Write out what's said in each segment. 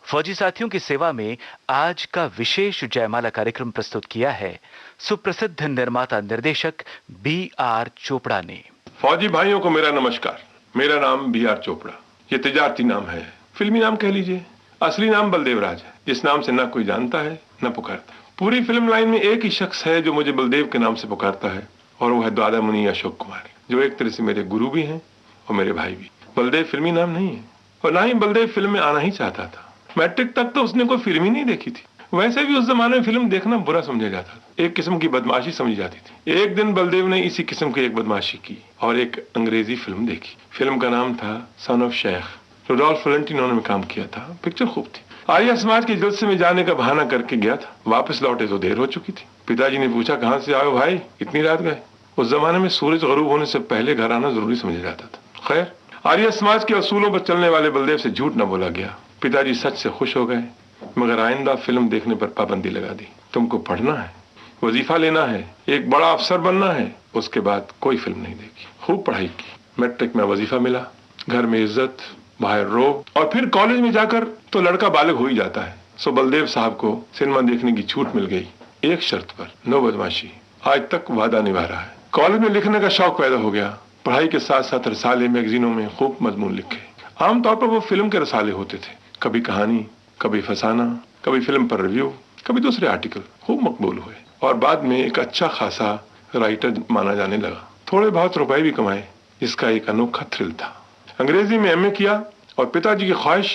फौजी साथियों की सेवा में आज का विशेष जयमाला कार्यक्रम प्रस्तुत किया है सुप्रसिद्ध निर्माता निर्देशक B.R. चोपड़ा ने। फौजी भाइयों को मेरा नमस्कार। मेरा नाम B.R. चोपड़ा। ये तिजारती नाम है, फिल्मी नाम कह लीजिए। असली नाम बलदेव राज है, जिस नाम से ना कोई जानता है न पुकारता। पूरी फिल्म लाइन में एक ही शख्स है जो मुझे बलदेव के नाम से पुकारता है, और वो है दादा मुनि अशोक कुमार, जो एक तरह से मेरे गुरु भी हैं और मेरे भाई भी। बलदेव फिल्मी नाम नहीं है, और ना ही बलदेव फिल्म में आना ही चाहता था। मैट्रिक तक तो उसने कोई फिल्म ही नहीं देखी थी। वैसे भी उस जमाने में फिल्म देखना बुरा समझा जाता था, एक किस्म की बदमाशी समझी जाती थी। एक दिन बलदेव ने इसी किस्म की एक बदमाशी की और एक अंग्रेजी फिल्म देखी। फिल्म का नाम था son of sheikh. Rudolph Valentino ने काम किया था। पिक्चर खूब थी। आर्य समाज के जलसे में जाने का बहाना करके गया था। वापस लौटे तो देर हो चुकी थी। पिताजी ने पूछा, कहाँ से आए भाई, इतनी रात गए? उस जमाने में सूरज गरूब होने से पहले घर आना जरूरी समझा जाता था। खैर, आर्य समाज के असूलों पर चलने वाले बलदेव से झूठ न बोला गया। पिताजी सच से खुश हो गए, मगर आइंदा फिल्म देखने पर पाबंदी लगा दी। तुमको पढ़ना है, वजीफा लेना है, एक बड़ा अफसर बनना है। उसके बाद कोई फिल्म नहीं देखी। खूब पढ़ाई की। मैट्रिक में वजीफा मिला, घर में इज्जत, बाहर रोब, और फिर कॉलेज में जाकर तो लड़का बालिग हो ही जाता है। सो बलदेव साहब को सिनेमा देखने की छूट मिल गई, एक शर्त पर, नो बदमाशी। आज तक वादा निभा रहा है। कॉलेज में लिखने का शौक पैदा हो गया। पढ़ाई के साथ साथ रसाले मैगजीनों में खूब मजमून लिखे। आमतौर पर वो फिल्म के रसाले होते थे, कभी कहानी, कभी फसाना, कभी फिल्म पर रिव्यू, कभी दूसरे आर्टिकल। खूब मकबूल हुए और बाद में एक अच्छा खासा राइटर माना जाने लगा। थोड़े बहुत रुपए भी कमाए, जिसका एक अनोखा थ्रिल था। अंग्रेजी में एमए किया और पिताजी की ख्वाहिश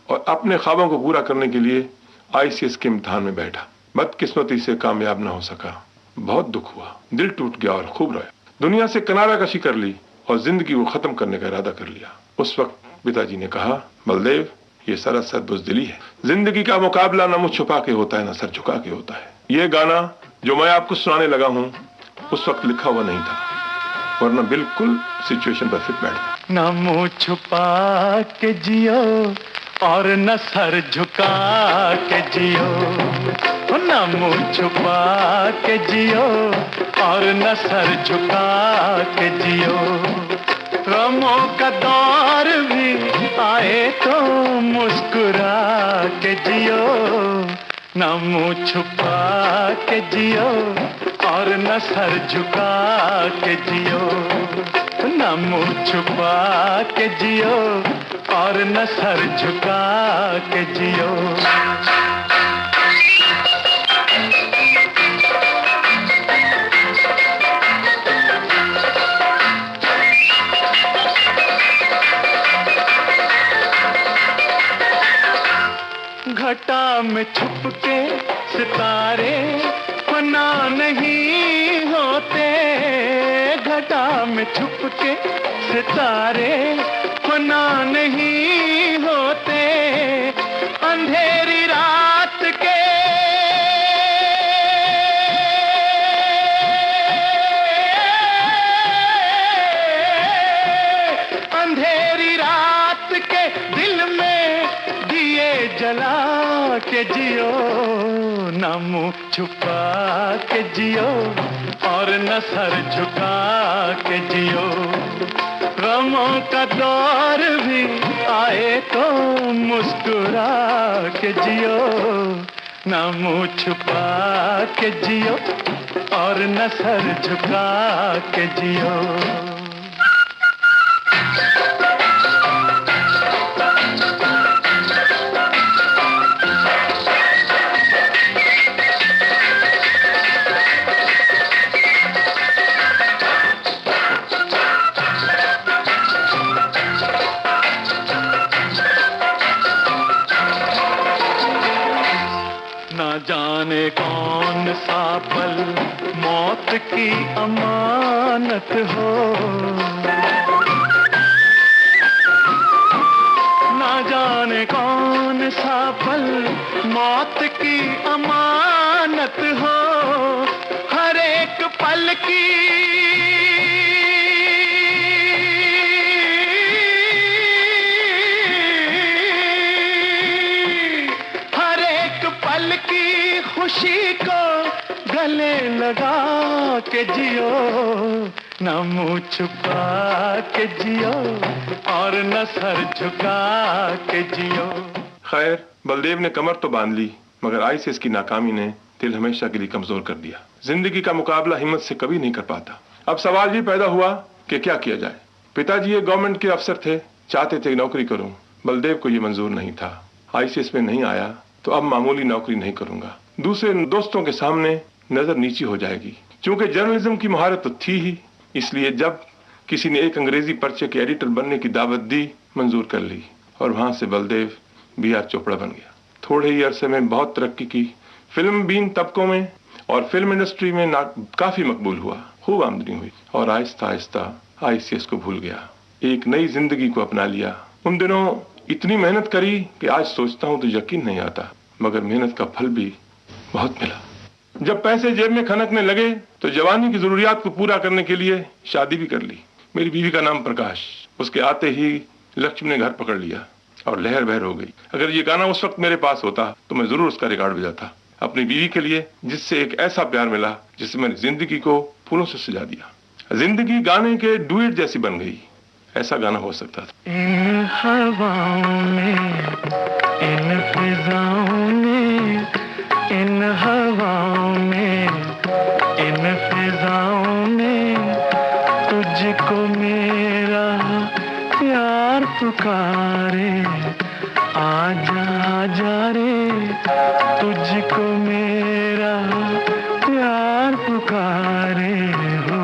और अपने ख्वाबों को पूरा करने के लिए आईसीएस के इम्तिहान में बैठा। बदकिस्मती से कामयाब ना हो सका। बहुत दुख हुआ, दिल टूट गया और खूब रोया। दुनिया से किनारा कशी कर ली और जिंदगी को खत्म करने का इरादा कर लिया। उस वक्त पिताजी ने कहा, बलदेव, ये सरासर बुज़दिली है। जिंदगी का मुकाबला न मुँह छुपा के होता है, न सर झुका के होता है। ये गाना जो मैं आपको सुनाने लगा हूँ उस वक्त लिखा हुआ नहीं था, वरना बिल्कुल सिचुएशन पर फिट बैठता। न मुँह छुपा के जियो और न सर झुका के जियो, न मुँह छुपा के जियो और न सर झुका के जियो। गमों का दौर भी आए तो मुस्कुरा के जियो, न मुँह छुपा के जियो और न सर झुका के जियो, न मुँह छुपा के जियो और न सर झुका के जियो। घटा में छुप के सितारे फना नहीं होते, घटा में छुप के सितारे फना नहीं होते। अंधेरी रात के अंधेरी रात के दिल में दिए जला के जियो, न मुँह छुपा के जियो और न सर झुका के जियो। गमों का दौर भी आए तो मुस्कुरा के जियो, न मुँह छुपा के जियो और न सर झुका के जियो। ना जाने कौन सा पल मौत की अमानत हो, ना जाने कौन सा पल मौत की अमानत हो। हर एक पल की खुशी को गले लगा के जियो, न मुँह छुपा के जियो और न सर झुका के जियो। खैर, बलदेव ने कमर तो बांध ली, मगर आईसीएस की नाकामी ने दिल हमेशा के लिए कमजोर कर दिया। जिंदगी का मुकाबला हिम्मत से कभी नहीं कर पाता। अब सवाल ये पैदा हुआ कि क्या किया जाए। पिताजी एक गवर्नमेंट के अफसर थे, चाहते थे नौकरी करूं। बलदेव को ये मंजूर नहीं था। आईसीएस में नहीं आया तो अब मामूली नौकरी नहीं करूंगा, दूसरे दोस्तों के सामने नजर नीची हो जाएगी। चूंकि जर्नलिज्म की महारत तो थी ही, इसलिए जब किसी ने एक अंग्रेजी पर्चे के एडिटर बनने की दावत दी, मंजूर कर ली और वहां से बलदेव बीआर चोपड़ा बन गया। थोड़े ही अरसे में बहुत तरक्की की। फिल्म बीन तबकों में और फिल्म इंडस्ट्री में काफी मकबूल हुआ, खूब आमदनी हुई और आहिस्ता आहिस्ता आईसीएस को भूल गया, एक नई जिंदगी को अपना लिया। उन दिनों इतनी मेहनत करी कि आज सोचता हूं तो यकीन नहीं आता, मगर मेहनत का फल भी बहुत मिला। जब पैसे जेब में खनकने लगे तो जवानी की जरूरियात को पूरा करने के लिए शादी भी कर ली। मेरी बीवी का नाम प्रकाश। उसके आते ही लक्ष्मी ने घर पकड़ लिया और लहर बहर हो गई। अगर ये गाना उस वक्त मेरे पास होता तो मैं जरूर उसका रिकॉर्ड बजाता अपनी बीवी के लिए, जिससे एक ऐसा प्यार मिला जिससे मैंने जिंदगी को फूलों से सजा दिया। जिंदगी गाने के डुएट जैसी बन गई, ऐसा गाना हो सकता था। इन हवाओं में, इन फिजाओं में, इन हवाओं में, इन फिजाओं में तुझको मेरा प्यार पुकारे। आजा आजा रे, तुझको मेरा प्यार पुकारे हो।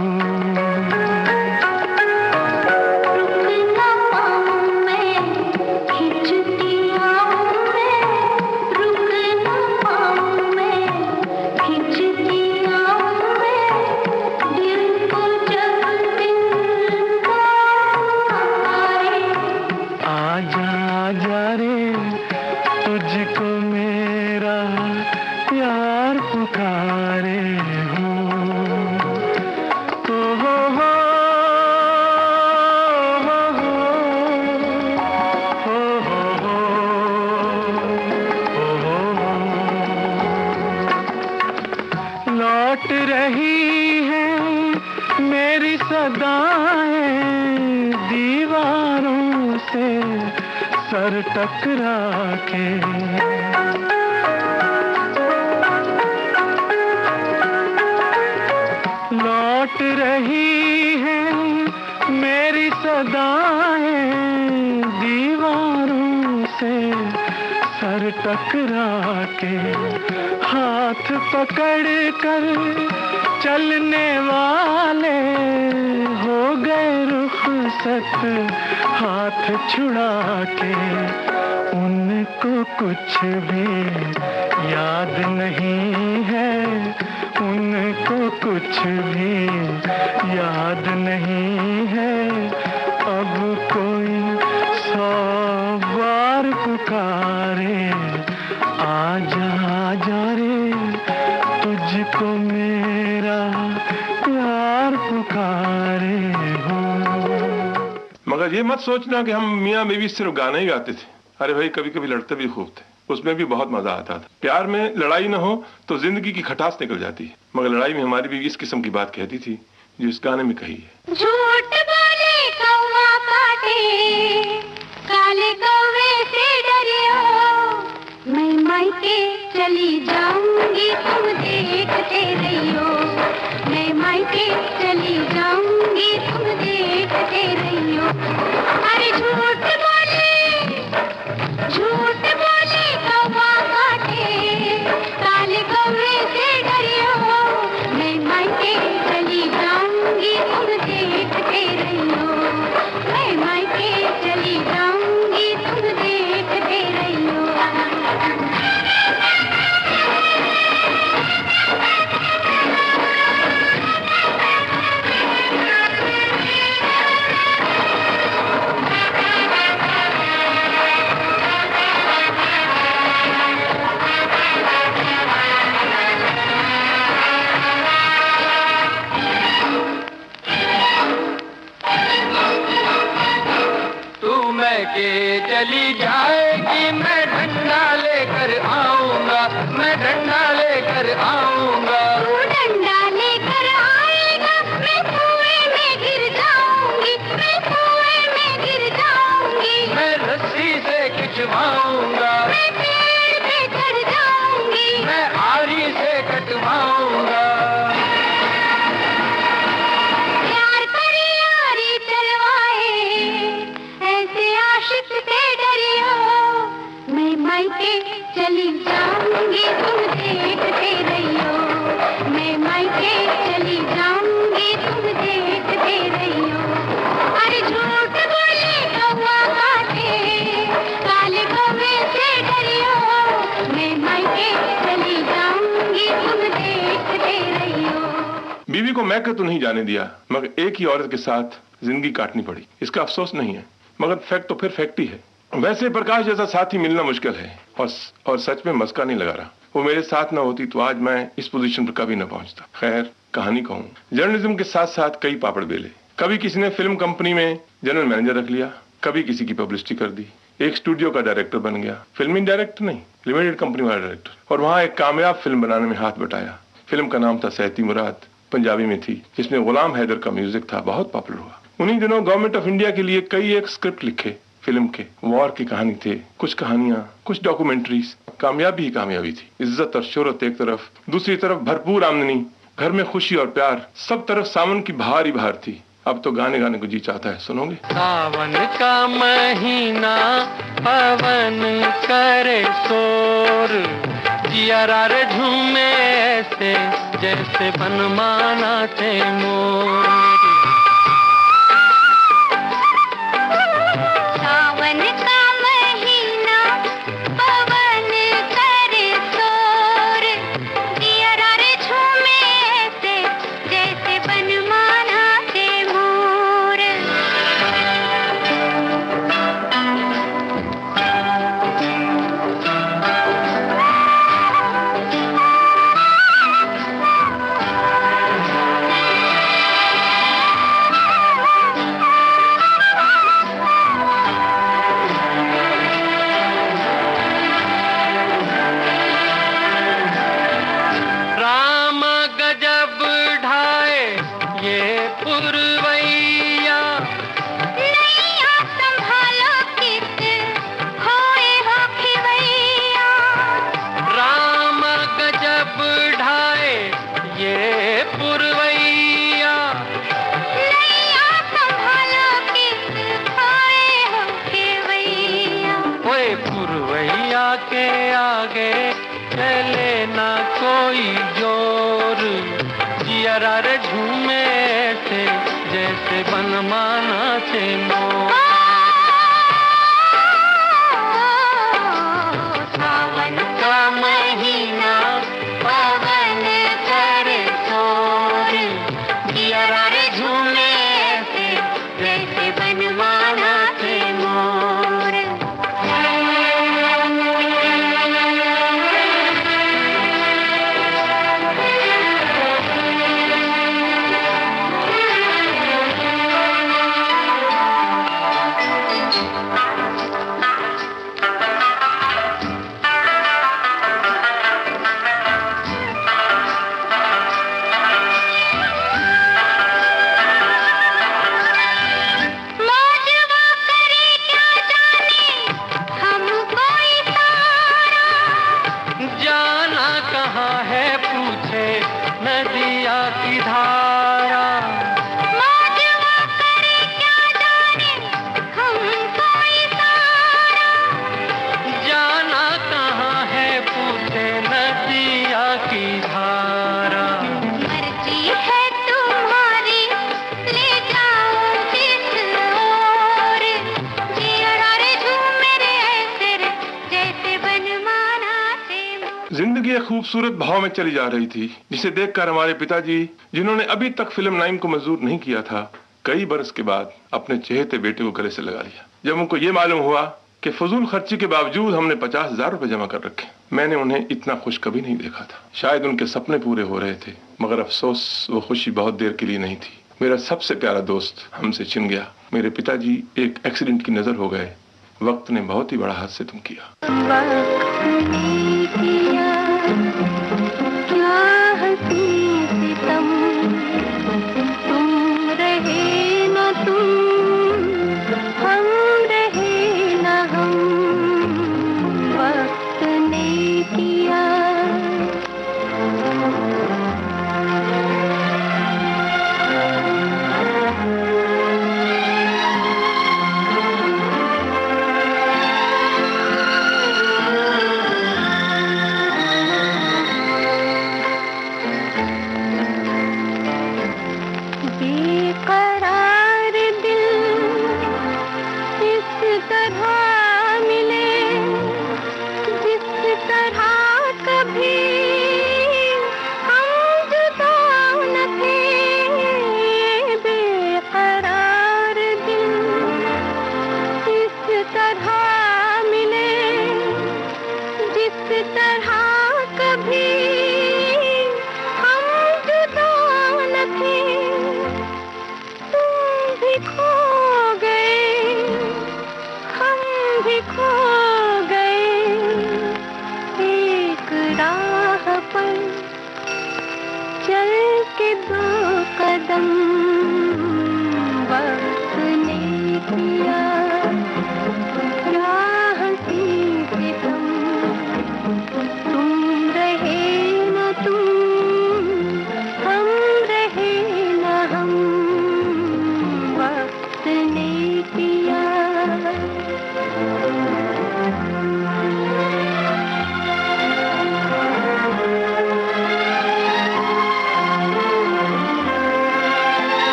लौट रही है मेरी सदाएं दीवारों से सर टकरा के। लौट रही है मेरी सदाएं दीवारों से सर टकरा के। हाथ पकड़ कर चलने वाले हो गए रुखसत हाथ छुड़ा के। उनको कुछ भी याद नहीं है, उनको कुछ भी याद नहीं है। अब कोई 100 बार पुकारे, आजा आजा रे, तुझको मेरा प्यार पुकारे हो। मगर ये मत सोचना कि हम मियाँ बीवी सिर्फ गाने ही गाते थे। अरे भाई, कभी कभी लड़ते भी खूब थे, उसमें भी बहुत मजा आता था। प्यार में लड़ाई ना हो तो जिंदगी की खटास निकल जाती है, मगर लड़ाई में हमारी बीवी इस किस्म की बात कहती थी जो इस गाने में कही है। झूठ बोले कौवा काटे, काले कौवे से डरियो, मैं मायके चली जाऊंगी तुम देखते रहियो। मैं मायके चली जाऊंगी तुम देखते रहियो। अरे झूठ बोले कौवा काटे, काले कौवे से डरियो, मैं मायके चली जाऊंगी तुम देखते रहियो। मैं मायके चली जाऊंगी तुम देखते रहियो। के चली जाएगी, मैं डंडा लेकर आऊंगा, मैं डंडा लेकर आऊंगा। तू डंडा लेकर आएगा, मैं कुएं में गिर जाऊंगी, मैं कुएं में गिर जाऊंगी। मैं रस्सी से खिंचवाऊंगा, मैं को मैके तो नहीं जाने दिया, मगर एक ही औरत के साथ जिंदगी काटनी पड़ी। इसका अफसोस नहीं है, मगर फैक्ट तो फिर फैक्ट ही है। वैसे प्रकाश जैसा साथी मिलना मुश्किल है और सच में मस्का नहीं लगा रहा। वो मेरे साथ ना होती तो आज मैं इस पोजीशन पर कभी न पहुंचता। खैर, कहानी कहूँ, जर्नलिज्म के साथ साथ कई पापड़ बेले। कभी किसी ने फिल्म कंपनी में जनरल मैनेजर रख लिया, कभी किसी की पब्लिसिटी कर दी, एक स्टूडियो का डायरेक्टर बन गया, फिल्मी डायरेक्टर नहीं, लिमिटेड कंपनी वाला डायरेक्टर, और वहां एक कामयाब फिल्म बनाने में हाथ बटाया। फिल्म का नाम था सहती मुराद, पंजाबी में थी, जिसमें गुलाम हैदर का म्यूजिक था, बहुत पॉपुलर हुआ। उन्हीं दिनों गवर्नमेंट ऑफ इंडिया के लिए कई एक स्क्रिप्ट लिखे फिल्म के, वॉर की कहानी थे, कुछ कहानियां, कुछ डॉक्यूमेंट्रीज। कामयाबी ही कामयाबी थी। इज्जत और शोहरत एक तरफ, दूसरी तरफ भरपूर आमदनी, घर में खुशी और प्यार, सब तरफ सावन की बहार ही बहार थी। अब तो गाने गाने को जी चाहता है, सुनोगे? सावन का महीना पवन करे शोर, जियरा रे झूमे ऐसे जैसे बनमाना थे मोर। सावन का महीना पवन करे शोर, जियरा रे झूमे ऐसे जैसे बनमाना थे मोर। राम गजब ढाए ये पुरवैया, नैया संभालो किस खोए हो खिवैया। राम गजब ढाए ये पुरवैया, नैया संभालो किस खोए हो खिवैया। ओए पुरवैया के आगे चले ना कोई जोर, जियरा रे झूमे ऐसे जैसे बनमाना थे मोर। सावन का महीना पवन करे शोर, जियरा रे झूमे ऐसे जैसे बनमाना थे मोर। मौजवा करे क्या जाने हमको इशारा, जाना कहाँ है पूछे नदिया की धारा। मौजवा करे क्या जाने हमको इशारा। जाना कहाँ है पूछे नदिया की धारा। मर्जी है तुम्हारी ले जाओ जिस ओर, जियरा रे झूमे रे ऐसे रे जैसे बनमाना थे मोर। जिंदगी एक खूबसूरत भाव में चली जा रही थी, जिसे देखकर हमारे पिताजी, जिन्होंने अभी तक फिल्म लाइन को मंजूर नहीं किया था, कई बरस के बाद अपने चहेते बेटे को गले से लगा लिया। जब उनको ये मालूम हुआ कि फजूल खर्ची के बावजूद हमने 50,000 रुपए जमा कर रखे, मैंने उन्हें इतना खुश कभी नहीं देखा था। शायद उनके सपने पूरे हो रहे थे, मगर अफसोस वो खुशी बहुत देर के लिए नहीं थी। मेरा सबसे प्यारा दोस्त हमसे छिन गया। मेरे पिताजी एक एक्सीडेंट की नजर हो गए। वक्त ने बहुत ही बड़ा हादसे तुम किया। क्या हंसी सितम, तुम रहे न तुम, हम रहे न हम, वक्त ने किया। आपने किया।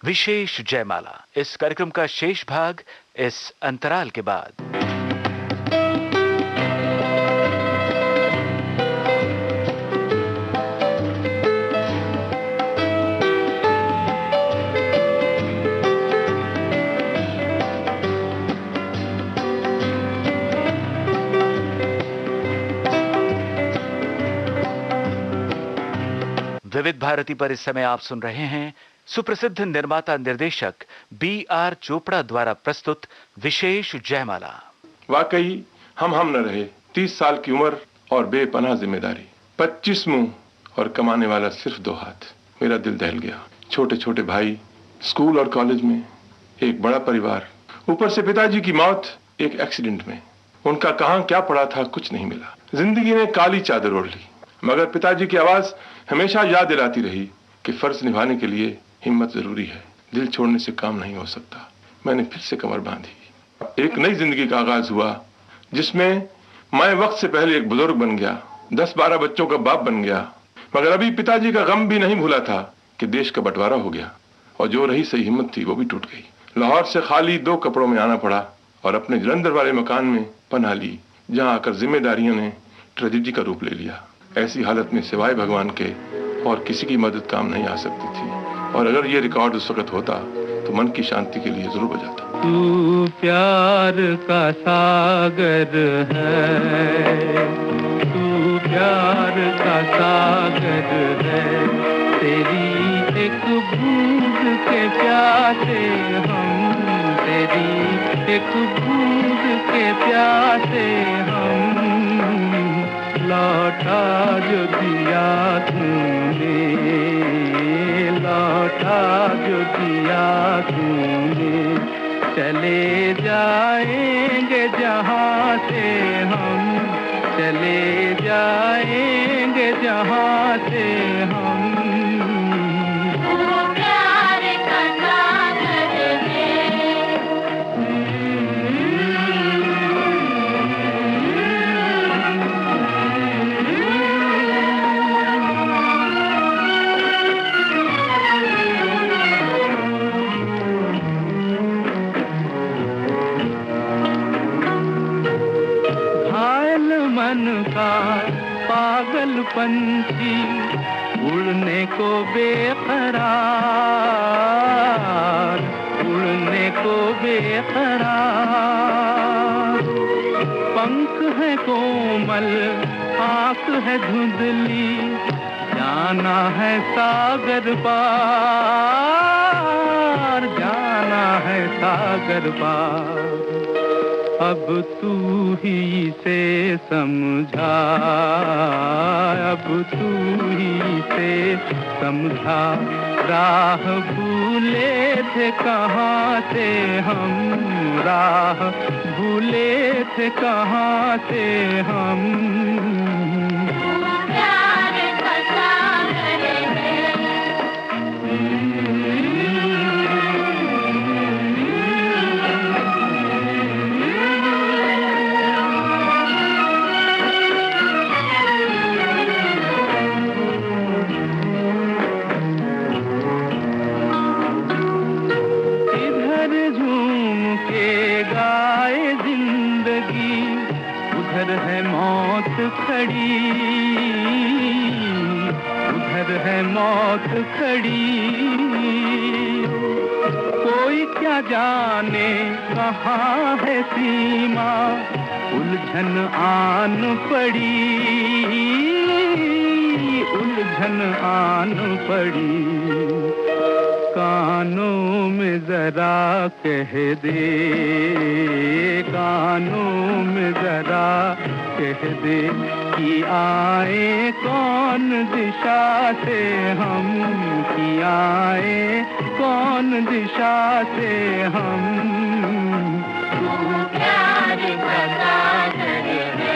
विशेष जयमाला, इस कार्यक्रम का शेष भाग इस अंतराल के बाद। विविध भारती पर इस समय आप सुन रहे हैं सुप्रसिद्ध निर्माता निर्देशक B.R. चोपड़ा द्वारा प्रस्तुत विशेष जयमाला। वाकई हम न रहे। 30 साल की उम्र और बेपनाह जिम्मेदारी, 25 मुंह और कमाने वाला सिर्फ 2 हाथ। मेरा दिल दहल गया। छोटे छोटे भाई स्कूल और कॉलेज में, एक बड़ा परिवार, ऊपर से पिताजी की मौत एक एक्सीडेंट में। उनका कहां क्या पड़ा था कुछ नहीं मिला। जिंदगी ने काली चादर ओढ़ ली, मगर पिताजी की आवाज हमेशा याद दिलाती रही कि फर्ज निभाने के लिए हिम्मत जरूरी है, दिल छोड़ने से काम नहीं हो सकता। मैंने फिर से कमर बांधी। एक नई जिंदगी का आगाज हुआ, जिसमें मैं वक्त से पहले एक बुजुर्ग बन गया, 10-12 बच्चों का बाप बन गया। मगर अभी पिताजी का गम भी नहीं भूला था कि देश का बंटवारा हो गया और जो रही सही हिम्मत थी वो भी टूट गई। लाहौर से खाली 2 कपड़ों में आना पड़ा और अपने जलंधर वाले मकान में पनाह ली, जहां आकर जिम्मेदारियों ने ट्रेजेडी का रूप ले लिया। ऐसी हालत में सिवाय भगवान के और किसी की मदद काम नहीं आ सकती थी, और अगर ये रिकॉर्ड उस वक्त होता तो मन की शांति के लिए जरूर बजाता। तू प्यार का सागर है, तू प्यार का सागर है, तेरी एक बूंद के प्यासे हम, तेरी एक बूंद के प्यासे हम, लौटा जो दिया तूने, लौटा जो दिया तूने, चले जाएंगे जहाँ से हम, चले जाएंगे जहाँ से हम। मन का पागल पंछी उड़ने को बेकरार, उड़ने को बेकरार, पंख है कोमल, आंख है धुंधली, जाना है सागर पार, जाना है सागर पार। अब तू ही से समझा, अब तू ही से समझा, राह भूले थे कहाँ से हम, राह भूले थे कहाँ से हम। उधर है मौत खड़ी, कोई क्या जाने कहाँ है सीमा, उलझन आन पड़ी, उलझन आन पड़ी। कानों में जरा कह दे, कानों में जरा कह दे कि आए कौन दिशा से हम, कि आए कौन दिशा से हम। तू प्यार बता करे है,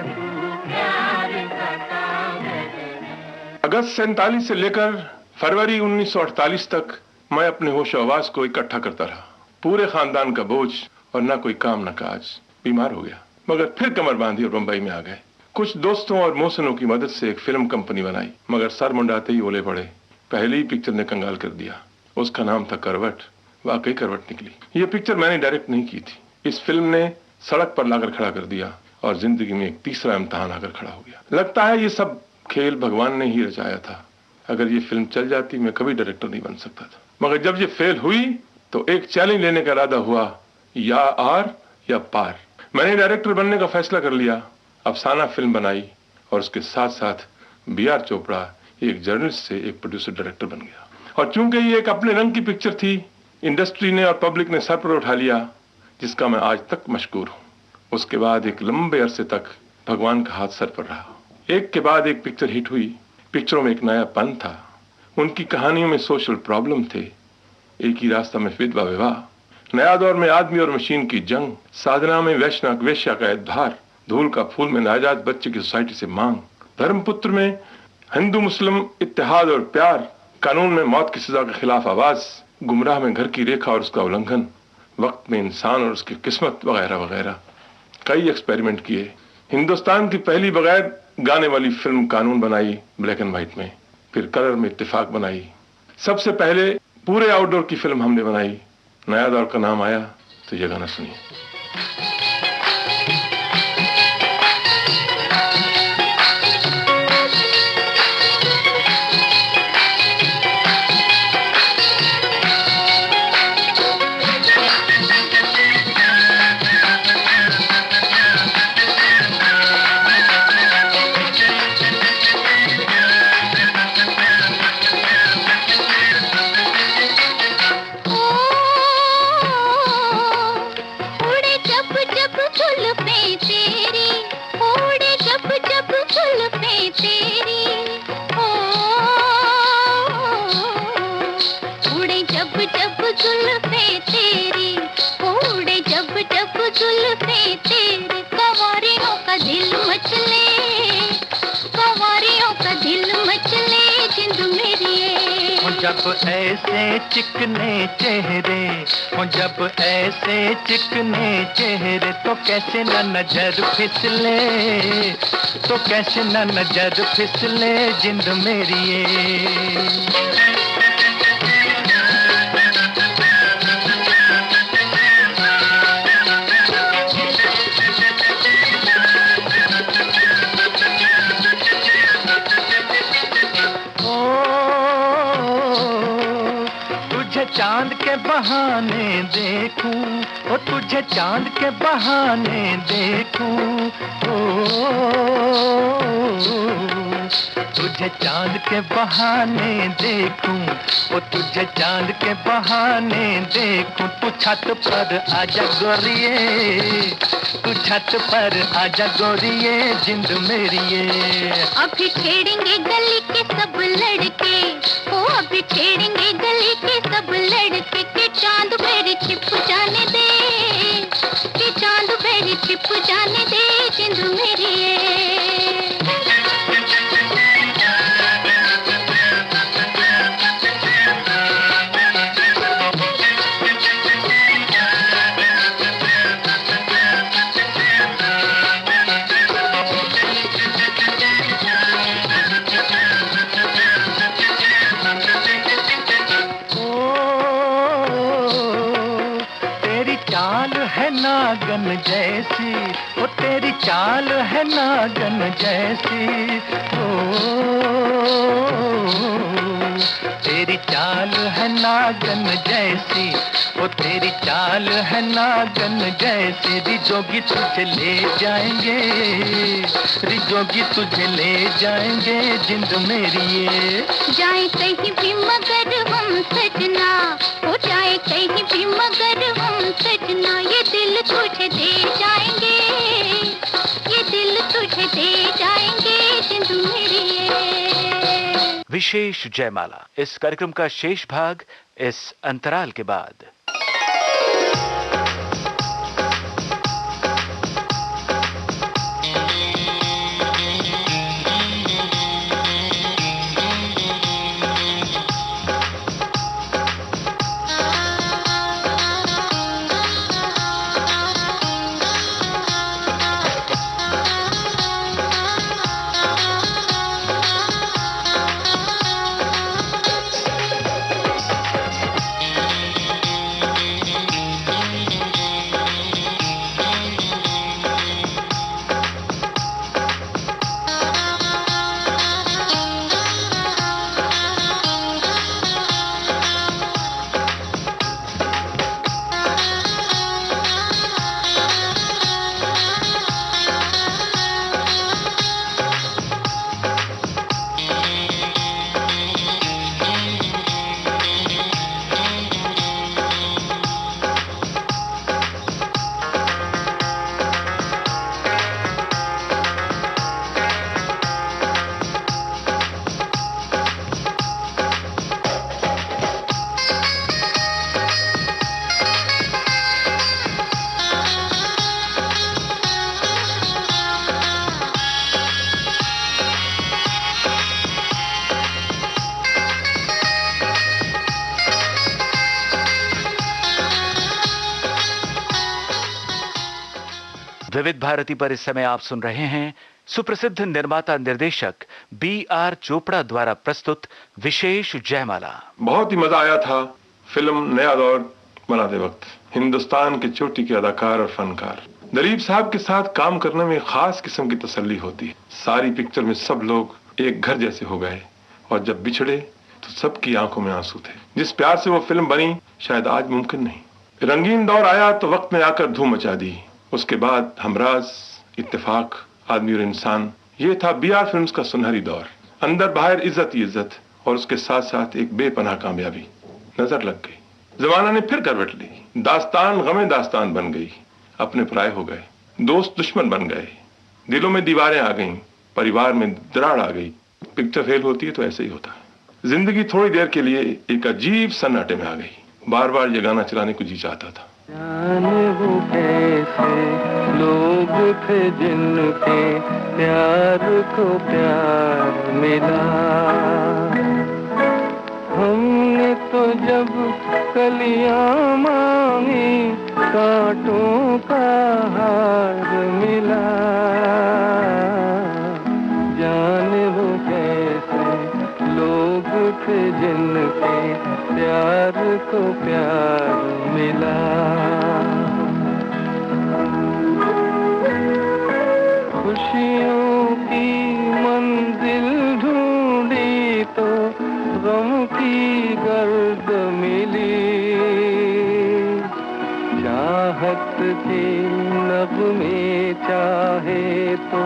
तू प्यार बता करे। अगस्त 47 से लेकर फरवरी 1948 तक मैं अपने होश आवाज को इकट्ठा करता रहा। पूरे खानदान का बोझ और ना कोई काम न काज। बीमार हो गया मगर फिर कमर बांधी और बंबई में आ गए। कुछ दोस्तों और मोहसिनों की मदद से एक फिल्म कंपनी बनाई मगर सर मुंडाते ही ओले पड़े। पहली ही पिक्चर ने कंगाल कर दिया। उसका नाम था करवट। वाकई करवट निकली। ये पिक्चर मैंने डायरेक्ट नहीं की थी। इस फिल्म ने सड़क पर लाकर खड़ा कर दिया और जिंदगी में एक तीसरा इम्तिहान आकर खड़ा हो गया। लगता है ये सब खेल भगवान ने ही रचाया था। अगर ये फिल्म चल जाती मैं कभी डायरेक्टर नहीं बन सकता था। मगर जब ये फेल हुई तो एक चैलेंज लेने का इरादा हुआ, या आर या पार। मैंने डायरेक्टर बनने का फैसला कर लिया। अफसाना फिल्म बनाई और उसके साथ साथ बीआर चोपड़ा एक जर्नलिस्ट से एक प्रोड्यूसर डायरेक्टर बन गया। और चूंकि ये एक अपने रंग की पिक्चर थी, इंडस्ट्री ने और पब्लिक ने सर पर उठा लिया, जिसका मैं आज तक मशकूर हूँ। उसके बाद एक लंबे अरसे तक भगवान का हाथ सर पर रहा। एक के बाद एक पिक्चर हिट हुई। पिक्चरों में एक नया पन था। उनकी कहानियों में सोशल प्रॉब्लम थे। एक ही रास्ता में विधवा विवाह, नया दौर में आदमी और मशीन की जंग, साधना में वैश्नक वेश्या का एतबार, धूल का फूल में नाजायज बच्चे की सोसाइटी से मांग, धर्मपुत्र में हिंदू मुस्लिम इत्तेहाद और प्यार, कानून में मौत की सजा के खिलाफ आवाज, गुमराह में घर की रेखा और उसका उल्लंघन, वक्त में इंसान और उसकी किस्मत वगैरह वगैरह। कई एक्सपेरिमेंट किए। हिंदुस्तान की पहली बगैर गाने वाली फिल्म कानून बनाई ब्लैक एंड व्हाइट में, फिर कलर में इत्तेफाक बनाई। सबसे पहले पूरे आउटडोर की फिल्म हमने बनाई। नया दौर का नाम आया तो ये गाना सुनिए। जब ऐसे चिकने चेहरे हो, जब ऐसे चिकने चेहरे तो कैसे न नजर फिसले, तो कैसे न नजर फिसले जिंद मेरी ये। चांद के बहाने देखूं, ओ तुझे चांद के बहाने देखूं, ओ तुझे चांद के बहाने देखूं, ओ तुझे चांद के बहाने देखूं। तू छत पर आजा गोरिये, तू छत पर आजा गोरिये जिंद मेरी ये। अभी छेड़ेंगे गली के सब लड़के, ओ अभी छेड़ेंगे गली के सब लड़के, के चांद मेरी छिप जाने दे, के चांद मेरी छिप जाने दे जिंद मेरी ये। नागन जैसी, ओ तेरी तेरी चाल है नागन जैसी, ओ तेरी चाल है नागन जैसी, ओ तेरी चाल है नागन जैसी। रिजोगी तुझे ले जाएंगे, रिजोगी तुझे ले जाएंगे जिंद मेरी ये। जाए कहीं भी मगर हम सजना, हो जाए कहीं भी मगर हम सजना, ये दिल तुझे दे जाएंगे, ये दिल तुझे दे जाएंगे जिंद मेरी ये। विशेष जयमाला, इस कार्यक्रम का शेष भाग इस अंतराल के बाद। विविध भारती पर इस समय आप सुन रहे हैं सुप्रसिद्ध निर्माता निर्देशक B.R. चोपड़ा द्वारा प्रस्तुत विशेष जयमाला। बहुत ही मजा आया था फिल्म नया दौर बनाते वक्त। हिंदुस्तान के चोटी के अदाकार और फनकार दिलीप साहब के साथ काम करने में खास किस्म की तसल्ली होती है। सारी पिक्चर में सब लोग एक घर जैसे हो गए और जब बिछड़े तो सबकी आंखों में आंसू थे। जिस प्यार से वो फिल्म बनी शायद आज मुमकिन नहीं। रंगीन दौर आया तो वक्त में आकर धूम मचा दी। उसके बाद हमराज, इत्तेफाक, आदमी और इंसान, ये था B.R. फिल्म्स का सुनहरी दौर। अंदर बाहर इज्जत ही इज्जत और उसके साथ साथ एक बेपनाह कामयाबी नजर लग गई। जमाना ने फिर करवट ली। दास्तान गमे दास्तान बन गई। अपने पराये हो गए, दोस्त दुश्मन बन गए, दिलों में दीवारें आ गईं, परिवार में दरार आ गई। पिक्चर फेल होती है तो ऐसे ही होता है। जिंदगी थोड़ी देर के लिए एक अजीब सन्नाटे में आ गई। बार बार ये गाना चलाने को जी चाहता था। जाने वो कैसे लोग थे जिनके प्यार को प्यार मिला। हमने तो जब कलियां मांगी कांटों का हार मिला। जाने वो कैसे लोग थे जिनके प्यार को प्यार मिला। खुशियों की मंजिल ढूंढी तो गम की गर्द मिली। चाहत के नगमे चाहे तो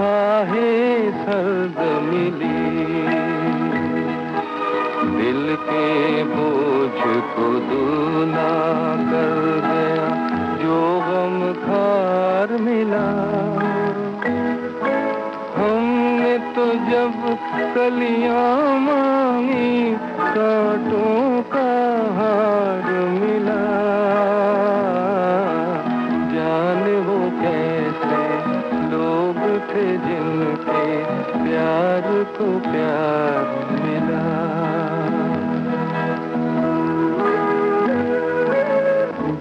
आहे सर्द मिली। दिल के बोझ को दूना कर गया जो गम खार मिला। हमने तो जब कलियां मांगी कांटों का हार मिला। जाने वो कैसे लोग थे जिनके प्यार को प्यार मिला।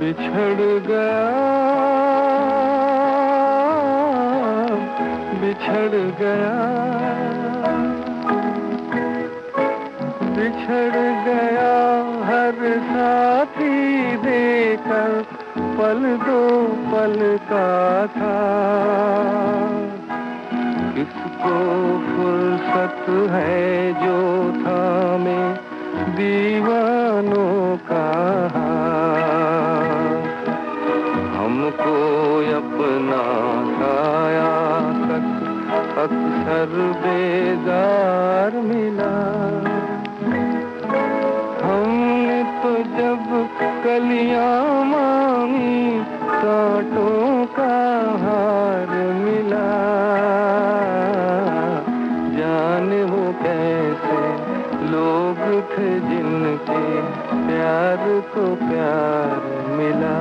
बिछड़ गया, बिछड़ गया, बिछड़ गया हर साथी देकर पल दो पल का था, किसको फुर्सत है जो थामे दीवानों का हाथ। हमको अपना साया अक्सर बेजार मिला, हमने तो जब कलियां मांगी कांटों का हार मिला। जाने वो कैसे लोग थे जिनके प्यार को प्यार मिला।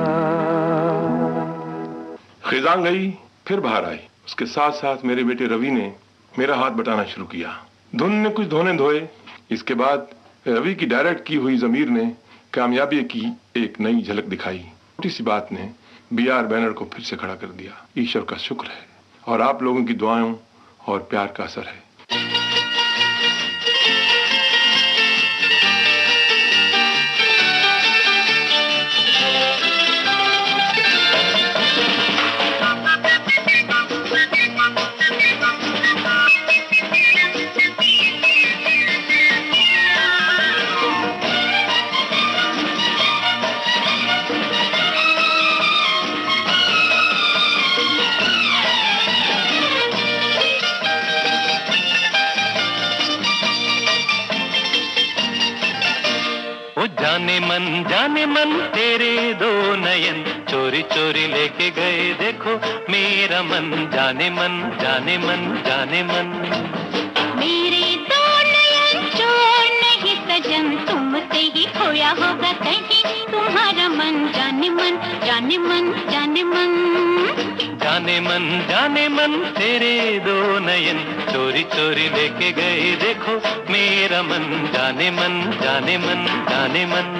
खिजां गई फिर बाहर आई। उसके साथ साथ मेरे बेटे रवि ने मेरा हाथ बटाना शुरू किया। धुन ने कुछ धोने धोए। इसके बाद रवि की डायरेक्ट की हुई ज़मीर ने कामयाबी की एक नई झलक दिखाई। छोटी सी बात ने BR बैनर को फिर से खड़ा कर दिया। ईश्वर का शुक्र है और आप लोगों की दुआओं और प्यार का असर है। जाने मन तेरे दो नयन चोरी चोरी लेके गए देखो मेरा मन। जाने मन जाने मन जाने मन। मेरे दो नयन चोर नहीं सजन, तुमसे ही खोया होगा कहीं तुम्हारा मन। जाने मन जाने मन जाने मन। जाने मन तेरे दो नयन चोरी चोरी लेके गए देखो मेरा मन। जाने मन जाने मन जाने मन।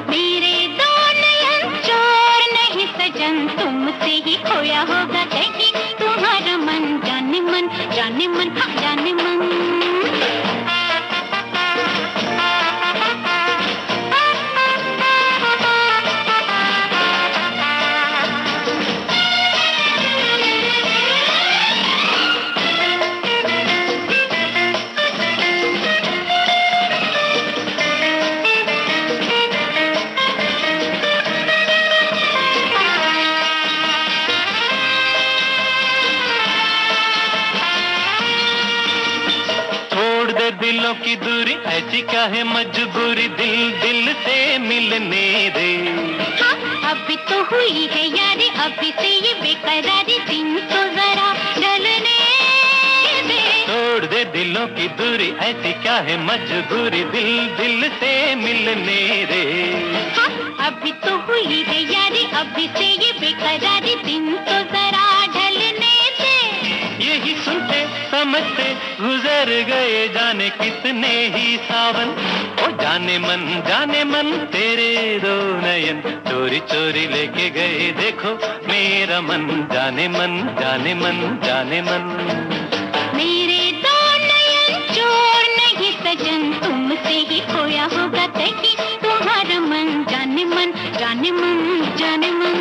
मेरे दो नयन चोर नहीं सजन, तुमसे ही खोया होगा कहीं तुम्हारा मन। जाने मन जाने मन हाँ जाने मन। दिलों की दूरी ऐसी क्या है मजबूरी, दिल दिल से मिलने दे। हाँ, अभी तो हुई है यारी, अभी से ये बेकरारी दिन तो जरा ढलने दे। तोड़ दे दिलों की दूरी ऐसी क्या है मजबूरी, दिल दिल से मिलने दे। हाँ, अभी तो हुई है यारी, अभी से ये बेकरारी दिन तो जरा ढलने दे। यही सुनते समझते गुजर गए जाने कितने ही सावन। ओ जाने मन तेरे दो नयन चोरी चोरी लेके गए देखो मेरा मन। जाने मन जाने मन जाने मन। मेरे दो नयन चोर नहीं सजन, तुमसे ही खोया होगा कहीं तुम्हारा मन। जाने मन जाने मन जाने मन।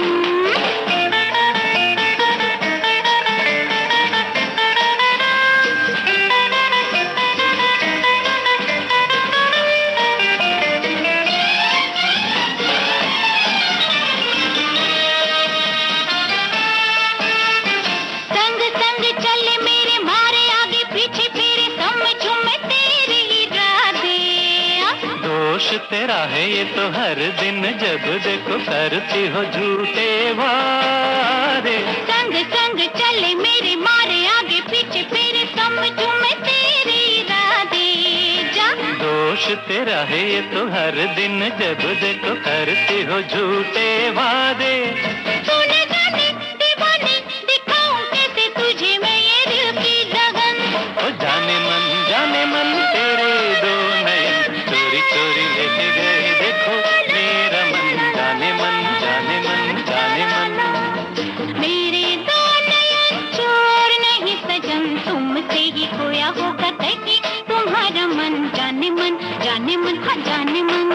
तेरा है ये तो हर दिन जब देखो करती हो झूठे वादे। संग संग चले मेरे मारे आगे पीछे फिर समझूं मैं तेरे इरादे। जा दोष तेरा है ये तो हर दिन जब देखो करती हो झूठे वादे। तूने जाने दीवाने दिखाऊं कैसे तुझे मैं ये दिल की लगन। ओ जाने मन तेरे दो नयन चोरी चोरी लेके गए देखो मेरा मन। जाने मन जाने मन जाने मन। मेरे दो नयन चोर नहीं सजन, तुमसे ही खोया होगा कहीं तुम्हारा मन। जाने मन हाँ जाने मन।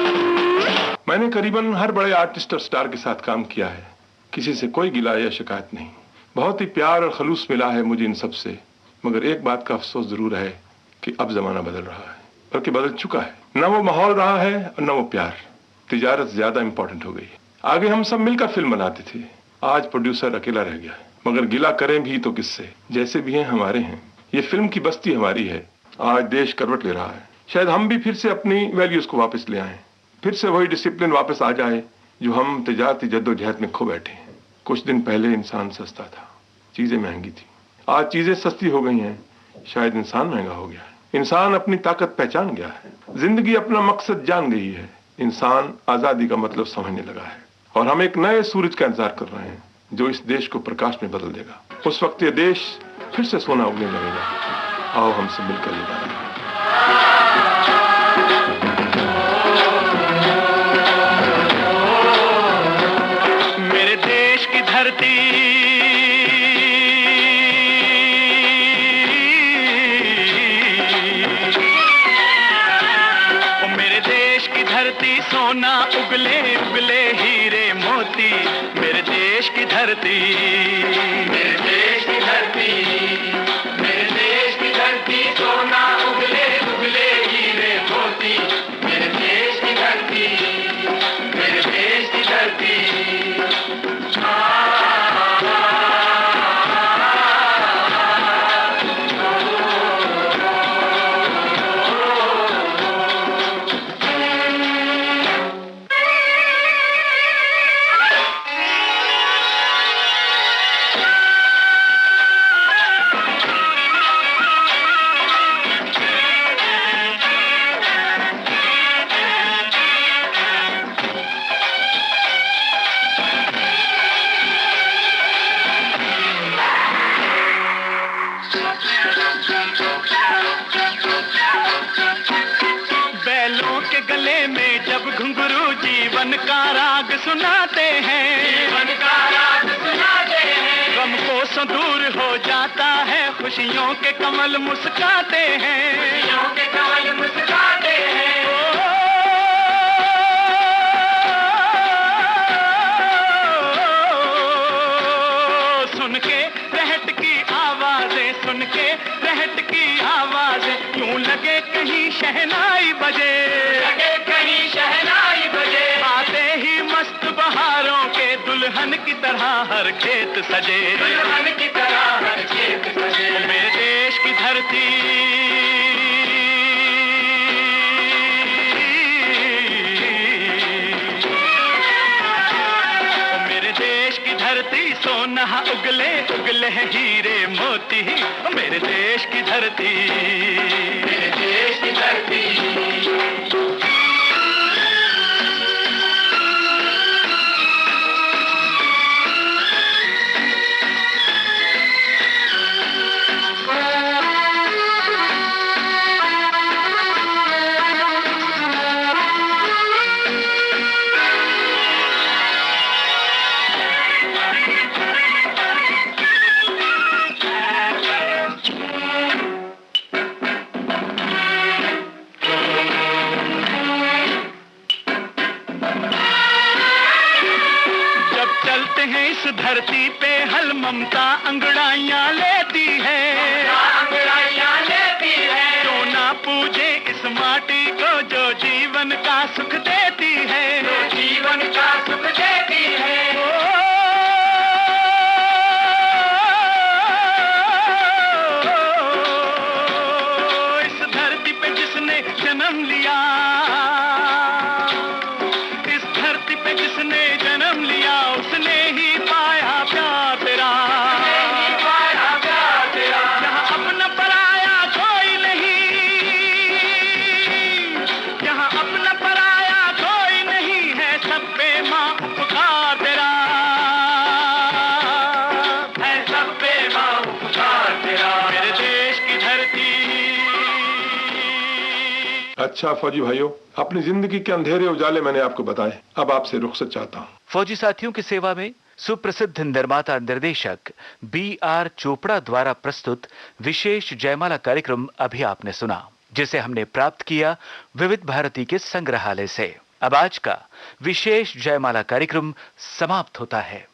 मैंने करीबन हर बड़े आर्टिस्ट और स्टार के साथ काम किया है, किसी से कोई गिला या शिकायत नहीं। बहुत ही प्यार और खलूस मिला है मुझे इन सब से। मगर एक बात का अफसोस जरूर है कि अब जमाना बदल रहा है, बल्कि बदल चुका है। न वो माहौल रहा है और न वो प्यार। तिजारत ज्यादा इंपॉर्टेंट हो गई है। आगे हम सब मिलकर फिल्म बनाते थे, आज प्रोड्यूसर अकेला रह गया है। मगर गिला करें भी तो किससे, जैसे भी हैं हमारे हैं। ये फिल्म की बस्ती हमारी है। आज देश करवट ले रहा है। शायद हम भी फिर से अपनी वैल्यूज को वापस ले आए, फिर से वही डिसिप्लिन वापस आ जाए जो हम तिजारती जद्दोजहद में खो बैठे हैं। कुछ दिन पहले इंसान सस्ता था, चीजें महंगी थी। आज चीजें सस्ती हो गई हैं, शायद इंसान महंगा हो गया है। इंसान अपनी ताकत पहचान गया है, जिंदगी अपना मकसद जान गई है। इंसान आजादी का मतलब समझने लगा है और हम एक नए सूरज का इंतजार कर रहे हैं जो इस देश को प्रकाश में बदल देगा। उस वक्त ये देश फिर से सोना उगने लगेगा। आओ हमसे मिलकर ये गाना। मेरे देश की धरती, ओ मेरे देश की धरती, सोना उगले उगले हीरे मोती। मेरे देश की धरती, मेरे देश की धरती, मेरे देश की धरती, सोना उगले उगले हीरे मोती। मेरे देश की धरती, मेरे देश की धरती। बैलों के गले में जब घुंघरू जीवन का राग सुनाते हैं, जीवन का राग सुनाते हैं। गम को सो दूर हो जाता है, खुशियों के कमल मुस्काते हैं, खुशियों के कमल मुस्काते हैं। सुन के रहट की आवाजें, सुन के रहट की आवाजें, यूं लगे कहीं शहनाई बजे, लगे कहीं शहनाई बजे। आते ही मस्त बहारों के दुल्हन की तरह हर खेत सजे, दुल्हन की तरह हर खेत सजे। मेरे देश की धरती, सोना उगले उगले हीरे मोती। मेरे देश की धरती, मेरे देश की धरती। इस धरती पे हल ममता अंगड़ाइयां लेती है, अंगड़ाइयां लेती है। जो ना पूजे इस माटी को जो जीवन का सुख देती है, जो जीवन का सुख देती है। इस धरती पे जिसने जन्म लिया, इस धरती पे जिसने जन्म लिया, उसने ही पाया प्यार तेरा, पाया प्यार तेरा। यहाँ अपना पराया कोई नहीं, यहाँ अपना पराया कोई नहीं है, सब पे माँ उपकार तेरा है, सब पे माँ उपकार तेरा। मेरे देश की धरती। अच्छा फौजी भाइयों, अपनी जिंदगी के अंधेरे उजाले मैंने आपको बताए, अब आपसे रुखसत चाहता हूँ। फौजी साथियों की सेवा में सुप्रसिद्ध निर्माता निर्देशक B.R. चोपड़ा द्वारा प्रस्तुत विशेष जयमाला कार्यक्रम अभी आपने सुना, जिसे हमने प्राप्त किया विविध भारती के संग्रहालय से। अब आज का विशेष जयमाला कार्यक्रम समाप्त होता है।